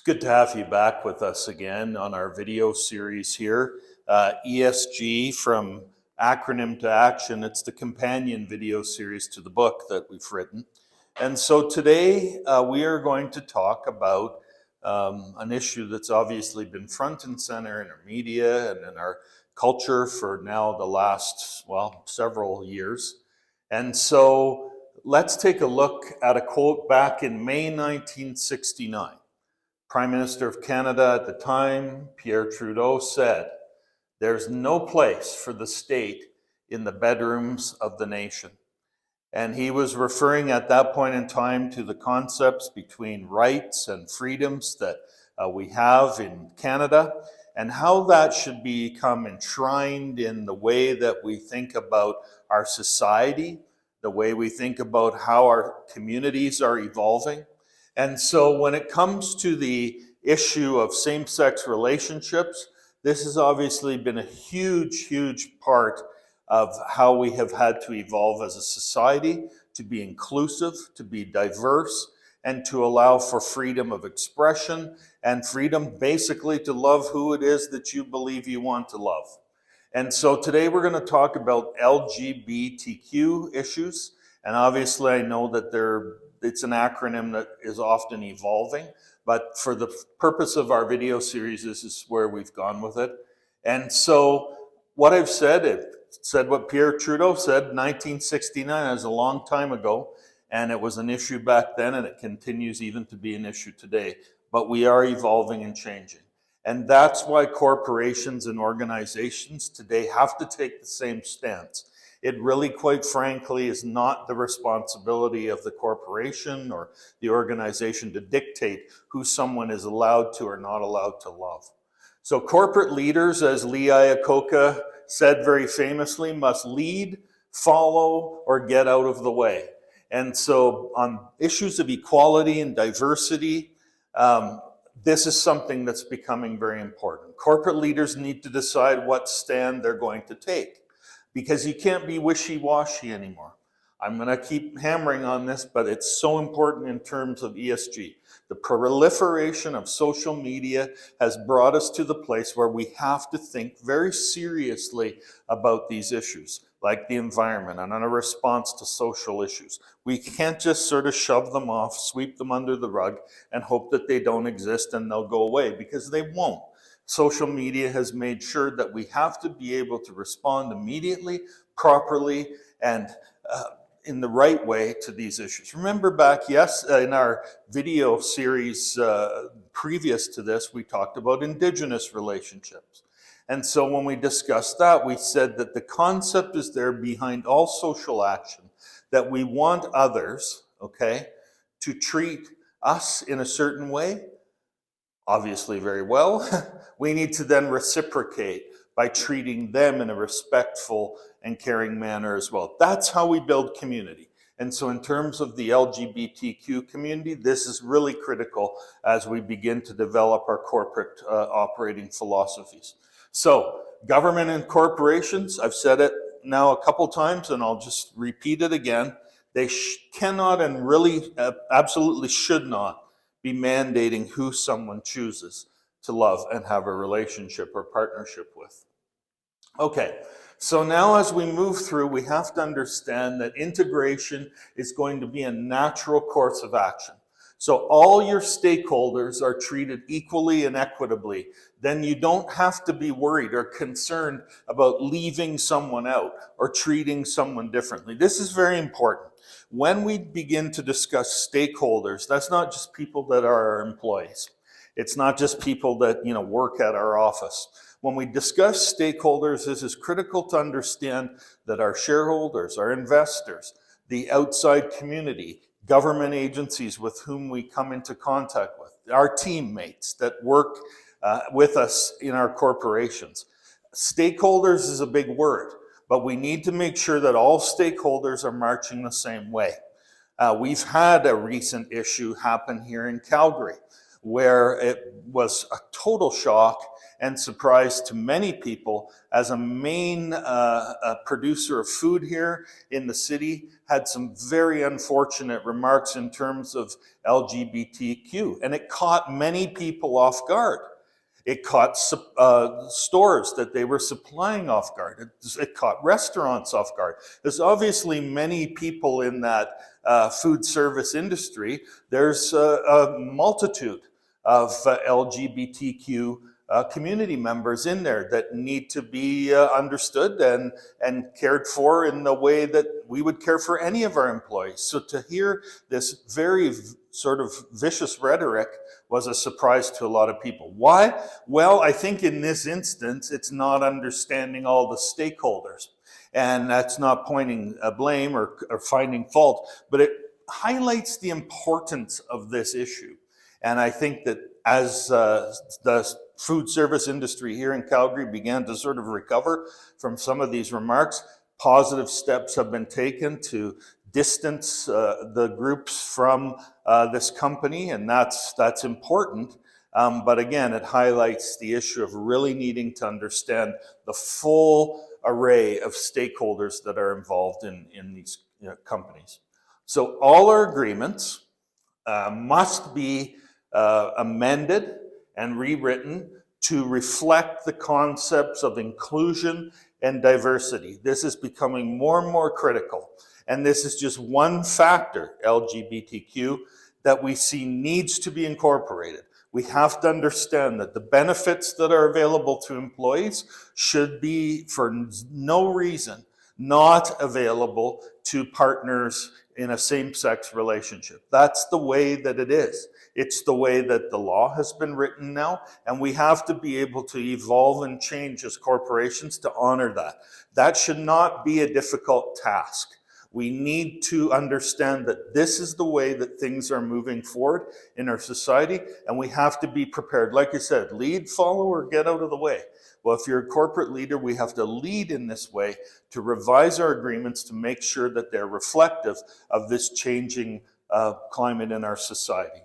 good to have you back with us again on our video series here. ESG from acronym to action. It's the companion video series to the book that we've written. And so today we are going to talk about an issue that's obviously been front and center in our media and in our culture for now the last, several years. And so let's take a look at a quote back in May 1969. Prime Minister of Canada at the time, Pierre Trudeau, said, "There's no place for the state in the bedrooms of the nation." And he was referring at that point in time to the concepts between rights and freedoms that we have in Canada and how that should become enshrined in the way that we think about our society, the way we think about how our communities are evolving. And so when it comes to the issue of same-sex relationships, this has obviously been a huge part of how we have had to evolve as a society, to be inclusive, to be diverse, and to allow for freedom of expression and freedom basically to love who it is that you believe you want to love. And so today we're going to talk about LGBTQ issues. And obviously I know that it's an acronym that is often evolving, but for the purpose of our video series, this is where we've gone with it. And so what I've said, it said what Pierre Trudeau said, 1969, that was a long time ago, and it was an issue back then, and it continues even to be an issue today. But we are evolving and changing. And that's why corporations and organizations today have to take the same stance. It really, quite frankly, is not the responsibility of the corporation or the organization to dictate who someone is allowed to or not allowed to love. So corporate leaders, as Lee Iacocca said very famously, must lead, follow, or get out of the way. And so on issues of equality and diversity, this is something that's becoming very important. Corporate leaders need to decide what stand they're going to take, because you can't be wishy-washy anymore. I'm going to keep hammering on this, but it's so important in terms of ESG. The proliferation of social media has brought us to the place where we have to think very seriously about these issues, like the environment and a response to social issues. We can't just sort of shove them off, sweep them under the rug, and hope that they don't exist and they'll go away, because they won't. Social media has made sure that we have to be able to respond immediately, properly, and in the right way to these issues. Remember back, in our video series previous to this, we talked about Indigenous relationships. And so when we discussed that, we said that the concept is there behind all social action, that we want others, to treat us in a certain way, obviously very well. We need to then reciprocate by treating them in a respectful and caring manner as well. That's how we build community. And so in terms of the LGBTQ community, this is really critical as we begin to develop our corporate operating philosophies. So government and corporations, I've said it now a couple times and I'll just repeat it again, they cannot and really absolutely should not be mandating who someone chooses to love and have a relationship or partnership with. Okay, so now as we move through, we have to understand that integration is going to be a natural course of action. So all your stakeholders are treated equally and equitably. Then you don't have to be worried or concerned about leaving someone out or treating someone differently. This is very important. When we begin to discuss stakeholders, that's not just people that are our employees. It's not just people that work at our office. When we discuss stakeholders, this is critical to understand that our shareholders, our investors, the outside community, government agencies with whom we come into contact with, our teammates that work with us in our corporations. Stakeholders is a big word, but we need to make sure that all stakeholders are marching the same way. We've had a recent issue happen here in Calgary where it was a total shock and surprise to many people, as a main producer of food here in the city, had some very unfortunate remarks in terms of LGBTQ, and it caught many people off guard. It caught stores that they were supplying off guard. It caught restaurants off guard. There's obviously many people in that food service industry. There's a multitude of LGBTQ community members in there that need to be understood and cared for in the way that we would care for any of our employees. So to hear this very sort of vicious rhetoric was a surprise to a lot of people. Why? Well, I think in this instance, it's not understanding all the stakeholders. And that's not pointing a blame or finding fault, but it highlights the importance of this issue. And I think that as the food service industry here in Calgary began to sort of recover from some of these remarks, positive steps have been taken to distance the groups from this company, and that's important. But again, it highlights the issue of really needing to understand the full array of stakeholders that are involved in these companies. So all our agreements must be amended and rewritten to reflect the concepts of inclusion and diversity. This is becoming more and more critical. And this is just one factor, LGBTQ, that we see needs to be incorporated. We have to understand that the benefits that are available to employees should be, for no reason, not available to partners in a same-sex relationship. That's the way that it is. It's the way that the law has been written now, and we have to be able to evolve and change as corporations to honor that. That should not be a difficult task. We need to understand that this is the way that things are moving forward in our society, and we have to be prepared. Like I said, lead, follow, or get out of the way. Well, if you're a corporate leader, we have to lead in this way to revise our agreements to make sure that they're reflective of this changing climate in our society.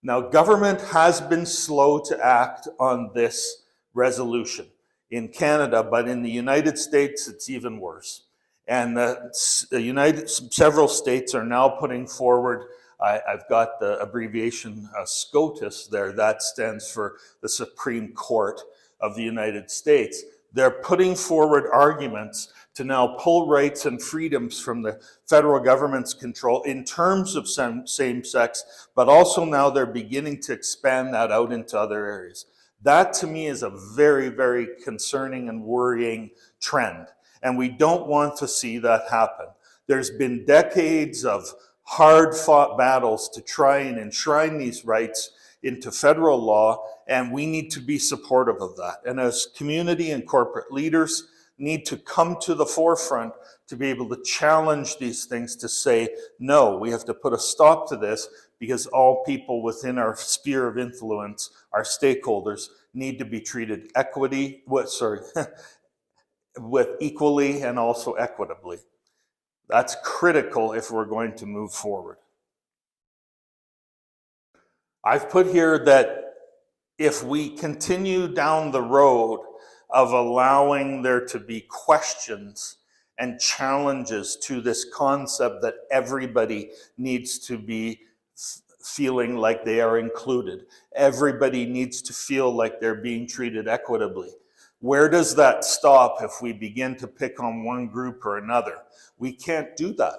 Now, government has been slow to act on this resolution in Canada, but in the United States, it's even worse. And several states are now putting forward, I've got the abbreviation SCOTUS there, that stands for the Supreme Court of the United States. They're putting forward arguments to now pull rights and freedoms from the federal government's control in terms of same sex, but also now they're beginning to expand that out into other areas. That to me is a very, very concerning and worrying trend. And we don't want to see that happen. There's been decades of hard-fought battles to try and enshrine these rights into federal law, and we need to be supportive of that. And as community and corporate leaders need to come to the forefront to be able to challenge these things, to say, no, we have to put a stop to this, because all people within our sphere of influence, our stakeholders, need to be treated with equally and also equitably. That's critical if we're going to move forward. I've put here that if we continue down the road of allowing there to be questions and challenges to this concept that everybody needs to be feeling like they are included, everybody needs to feel like they're being treated equitably, where does that stop if we begin to pick on one group or another? We can't do that.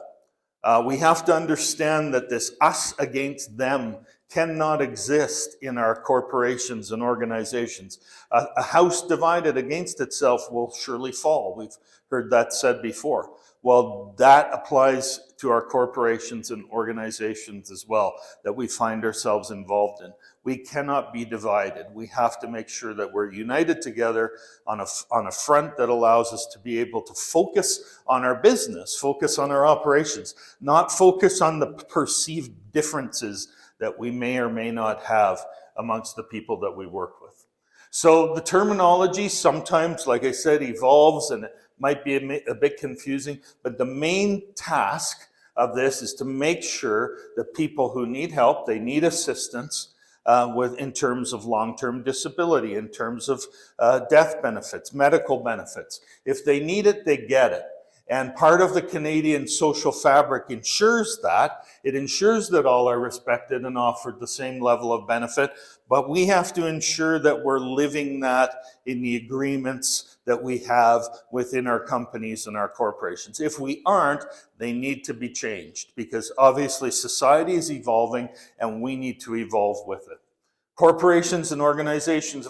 We have to understand that this us against them cannot exist in our corporations and organizations. A house divided against itself will surely fall. We've heard that said before. Well, that applies to our corporations and organizations as well that we find ourselves involved in. We cannot be divided. We have to make sure that we're united together on a front that allows us to be able to focus on our business, focus on our operations, not focus on the perceived differences that we may or may not have amongst the people that we work with. So the terminology sometimes, like I said, evolves, and it might be a bit confusing, but the main task of this is to make sure that people who need help, they need assistance, in terms of long-term disability, in terms of death benefits, medical benefits. If they need it, they get it. And part of the Canadian social fabric ensures that. It ensures that all are respected and offered the same level of benefit, but we have to ensure that we're living that in the agreements that we have within our companies and our corporations. If we aren't, they need to be changed, because obviously society is evolving and we need to evolve with it. Corporations and organizations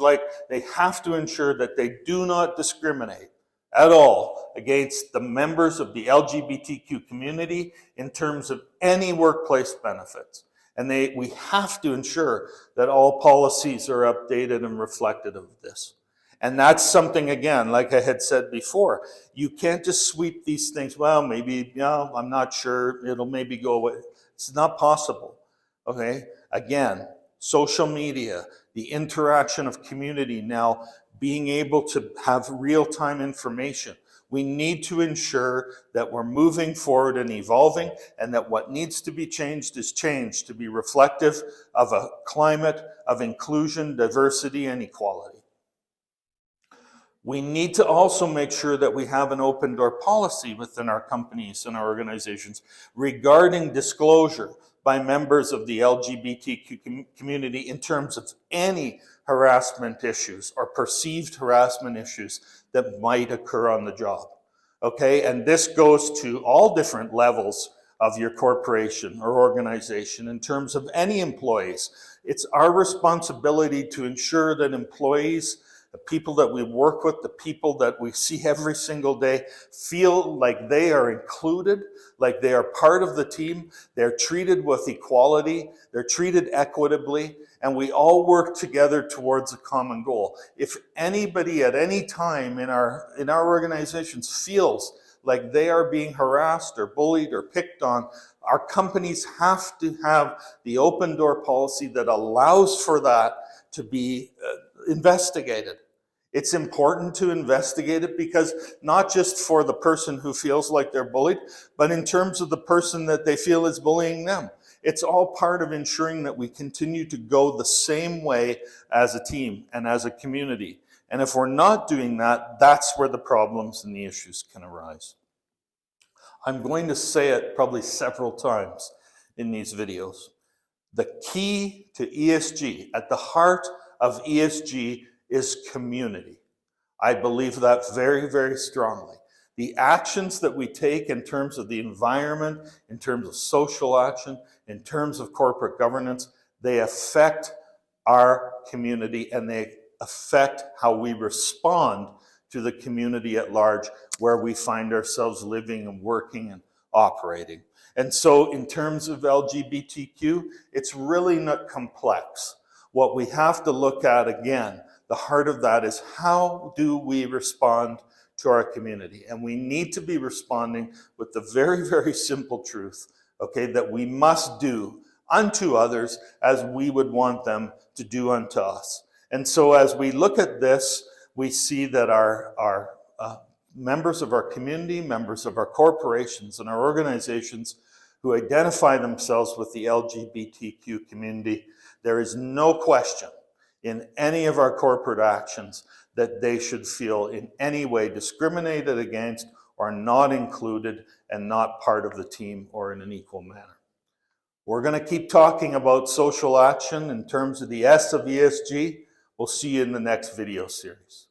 they have to ensure that they do not discriminate at all against the members of the LGBTQ community in terms of any workplace benefits. And we have to ensure that all policies are updated and reflective of this. And that's something, again, like I had said before, you can't just sweep these things, well, maybe, I'm not sure, it'll maybe go away. It's not possible, okay? Again, social media, the interaction of community now, being able to have real-time information. We need to ensure that we're moving forward and evolving, and that what needs to be changed is changed to be reflective of a climate of inclusion, diversity, and equality. We need to also make sure that we have an open door policy within our companies and our organizations regarding disclosure by members of the LGBTQ community in terms of any harassment issues or perceived harassment issues that might occur on the job. Okay, and this goes to all different levels of your corporation or organization in terms of any employees. It's our responsibility to ensure that employees, the people that we work with, the people that we see every single day, feel like they are included, like they are part of the team, they're treated with equality, they're treated equitably, and we all work together towards a common goal. If anybody at any time in our organizations feels like they are being harassed or bullied or picked on, our companies have to have the open door policy that allows for that to be investigated. It's important to investigate it, because not just for the person who feels like they're bullied, but in terms of the person that they feel is bullying them. It's all part of ensuring that we continue to go the same way as a team and as a community. And if we're not doing that, that's where the problems and the issues can arise. I'm going to say it probably several times in these videos. The key to ESG, at the heart of ESG, is community. I believe that very, very strongly. The actions that we take in terms of the environment, in terms of social action, in terms of corporate governance, they affect our community and they affect how we respond to the community at large, where we find ourselves living and working and operating. And so in terms of LGBTQ, it's really not complex. What we have to look at, again, the heart of that is, how do we respond to our community? And we need to be responding with the very, very simple truth, okay, that we must do unto others as we would want them to do unto us. And so as we look at this, we see that our members of our community, members of our corporations and our organizations who identify themselves with the LGBTQ community, there is no question in any of our corporate actions that they should feel in any way discriminated against or not included and not part of the team or in an equal manner. We're going to keep talking about social action in terms of the S of ESG. We'll see you in the next video series.